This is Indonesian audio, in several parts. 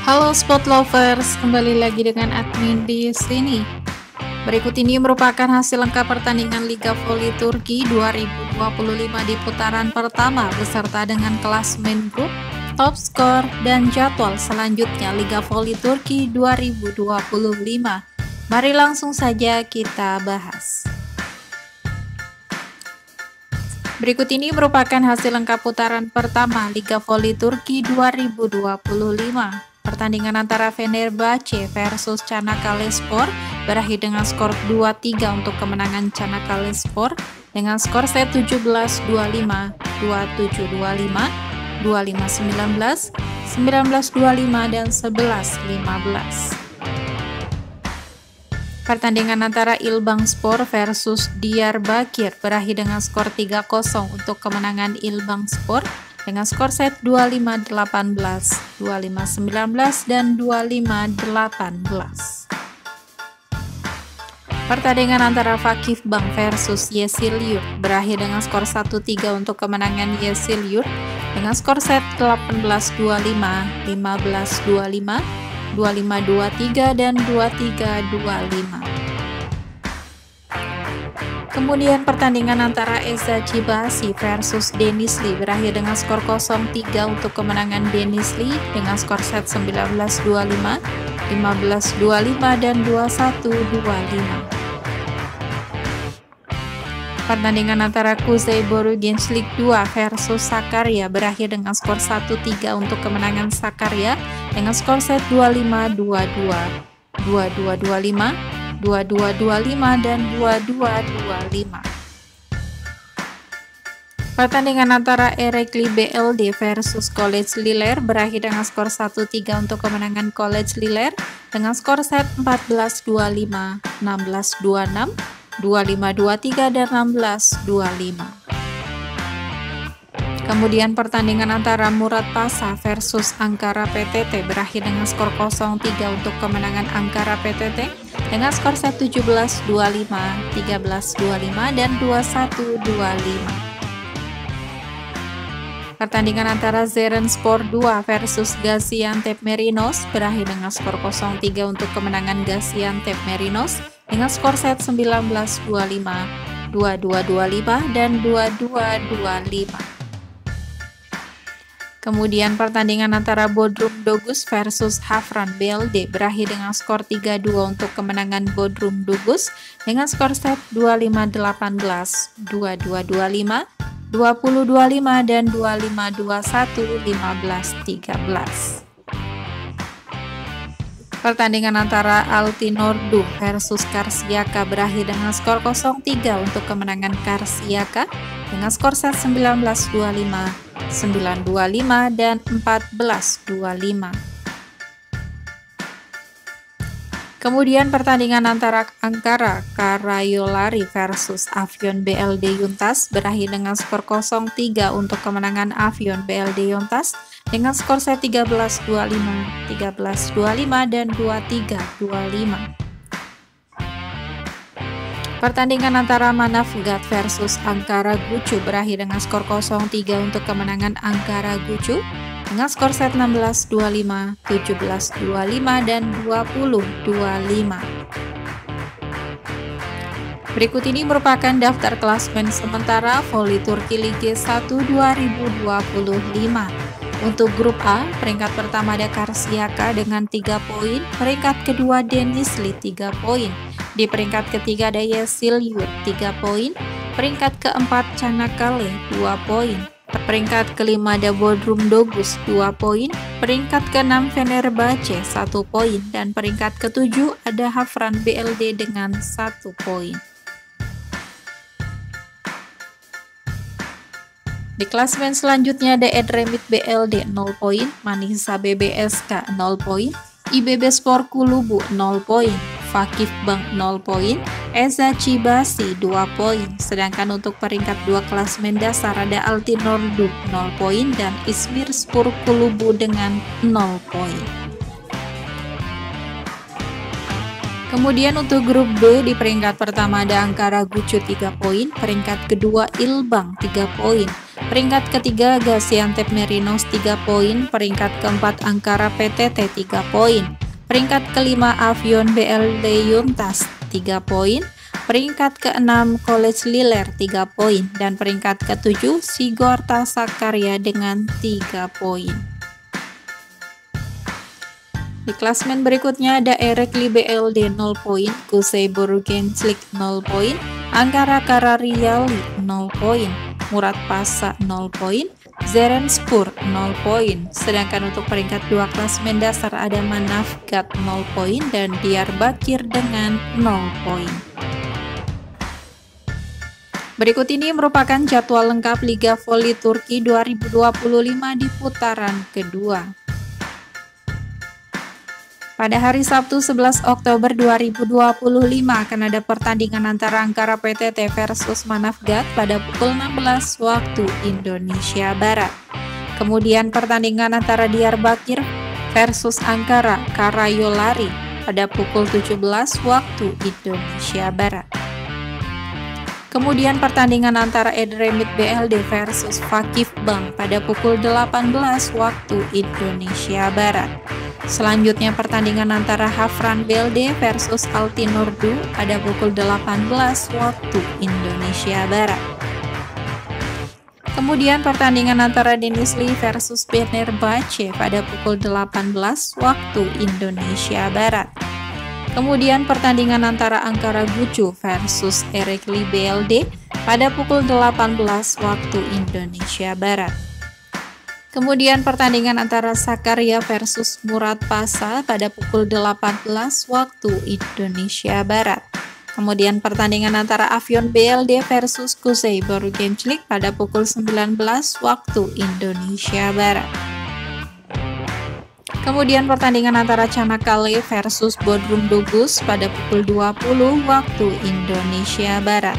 Halo Sport Lovers, kembali lagi dengan admin di sini. Berikut ini merupakan hasil lengkap pertandingan Liga Voli Turki 2025 di putaran pertama beserta dengan klasmen grup, top skor, dan jadwal selanjutnya Liga Voli Turki 2025. Mari langsung saja kita bahas. Berikut ini merupakan hasil lengkap putaran pertama Liga Voli Turki 2025. Pertandingan antara Fenerbahce versus Çanakkale-Spor berakhir dengan skor 2-3 untuk kemenangan Çanakkale-Spor dengan skor set 17-25, 27-25, 25-19, 19-25, dan 11-15. Pertandingan antara Ilbangspor versus Diyarbakir berakhir dengan skor 3-0 untuk kemenangan Ilbangspor dengan skor set 25-18, 25-19, dan 25-18. Pertandingan antara Vakifbank versus Yeşilyurt berakhir dengan skor 1-3 untuk kemenangan Yeşilyurt dengan skor set 18-25, 15-25, 25-23, dan 23-25. Kemudian pertandingan antara Eczacıbaşı versus Denizli berakhir dengan skor 0-3 untuk kemenangan Denizli dengan skor set 19-25, 15-25, dan 21-25. Pertandingan antara Kuzeyboru Gençlik 2 versus Sakarya berakhir dengan skor 1-3 untuk kemenangan Sakarya dengan skor set 25-22, 22-25, 22-25, dan 22-25. Pertandingan antara Erekli BLD versus College Liller berakhir dengan skor 1-3 untuk kemenangan College Liller dengan skor set 14-25, 16-26, 25-23, dan 16-25. Kemudian pertandingan antara Murat Pasa versus Ankara PTT berakhir dengan skor 0-3 untuk kemenangan Ankara PTT dengan skor set 17-25, 13-25, dan 21-25. Pertandingan antara Zerenspor 2 versus Gaziantep Merinos berakhir dengan skor 0-3 untuk kemenangan Gaziantep Merinos dengan skor set 19-25, 22-25, dan 22-25. Kemudian pertandingan antara Bodrum Dogus versus Hafran BLD berakhir dengan skor 3-2 untuk kemenangan Bodrum Dogus dengan skor set 25-18, 22-25, 20-25, dan 25-21, 15-13. Pertandingan antara Altinordum versus Karşıyaka berakhir dengan skor 0-3 untuk kemenangan Karşıyaka dengan skor set 19-25, 9-25, dan 14-25. Kemudian pertandingan antara Ankara Karayolari versus Afyon BLD Yuntas berakhir dengan skor 0-3 untuk kemenangan Afyon BLD Yuntas dengan skor set 13-25, 13-25, dan 23-25. Pertandingan antara Manavgat versus Ankara Gucu berakhir dengan skor 0-3 untuk kemenangan Ankara Gucu dengan skor set 16-25, 17-25, dan 20-25. Berikut ini merupakan daftar klasmen sementara Voli Turki Liga 1 2025. Untuk grup A, peringkat pertama ada Karşıyaka dengan 3 poin, peringkat kedua Denizli 3 poin. Di peringkat ketiga ada Yeşilyurt 3 poin, peringkat keempat Çanakkale 2 poin, peringkat kelima ada Bodrum Dogus 2 poin, peringkat keenam Fenerbahce 1 poin, dan peringkat ketujuh ada Hafran BLD dengan 1 poin. Di klasmen selanjutnya ada Edremit BLD 0 poin, Manisa BBSK 0 poin, IBB Spor Kulübü 0 poin, Vakifbank 0 poin, Eczacıbaşı 2 poin. Sedangkan untuk peringkat 2 klasmen dasar ada Altinordum 0 poin dan İzmirspor Kulübü dengan 0 poin. Kemudian untuk grup B di peringkat pertama ada Ankara Gucu 3 poin, peringkat kedua Ilbang 3 poin, Peringkat ketiga Gaziantep Marinos 3 poin, peringkat keempat Ankara PTT 3 poin, peringkat kelima Avion BLD Yuntas 3 poin, peringkat keenam College Liler 3 poin, dan peringkat ketujuh Sigorta Sakarya dengan 3 poin. Di klasmen berikutnya ada Erekli BLD 0 poin, Kusei Borugenslik 0 poin, Ankara Karariali 0 poin, Murad Pasa 0 poin, Zerenspur 0 poin. Sedangkan untuk peringkat 2 klasmen dasar ada Manavgat 0 poin dan Diyarbakir dengan 0 poin. Berikut ini merupakan jadwal lengkap Liga Voli Turki 2025 di putaran kedua. Pada hari Sabtu 11 Oktober 2025 akan ada pertandingan antara Ankara PTT versus Manavgat pada pukul 16 waktu Indonesia Barat. Kemudian pertandingan antara Diyarbakir versus Ankara Karayolari pada pukul 17 waktu Indonesia Barat. Kemudian pertandingan antara Edremit BLD versus Fakif Bank pada pukul 18 waktu Indonesia Barat. Selanjutnya pertandingan antara Hafran BLD versus Altinordu pada pukul 18 waktu Indonesia Barat. Kemudian pertandingan antara Denizli versus Fenerbahce pada pukul 18 waktu Indonesia Barat. Kemudian pertandingan antara Ankara Gucu versus Erekli BLD pada pukul 18 waktu Indonesia Barat. Kemudian pertandingan antara Sakarya versus Murad Pasa pada pukul 18 waktu Indonesia Barat. Kemudian pertandingan antara Avion BLD versus Kusei Borugenslik pada pukul 19 waktu Indonesia Barat. Kemudian pertandingan antara Çanakkale versus Bodrum Dugus pada pukul 20 waktu Indonesia Barat.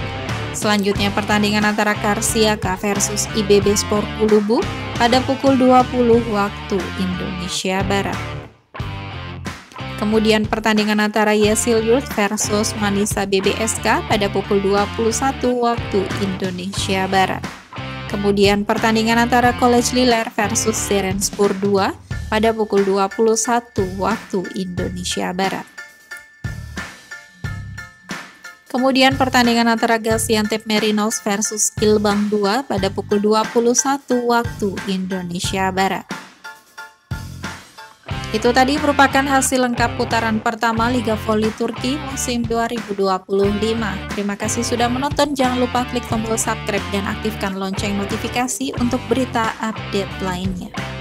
Selanjutnya pertandingan antara Karsiaka versus IBB Sport Kulubu pada pukul 20 waktu Indonesia Barat. Kemudian pertandingan antara Yesil Yurt versus Manisa BBSK pada pukul 21 waktu Indonesia Barat. Kemudian pertandingan antara College Liler versus Zerenspur 2 pada pukul 21 waktu Indonesia Barat. Kemudian pertandingan antara Gaziantep Marinos versus Ilbang 2 pada pukul 21 waktu Indonesia Barat. Itu tadi merupakan hasil lengkap putaran pertama Liga Voli Turki musim 2025. Terima kasih sudah menonton, jangan lupa klik tombol subscribe dan aktifkan lonceng notifikasi untuk berita update lainnya.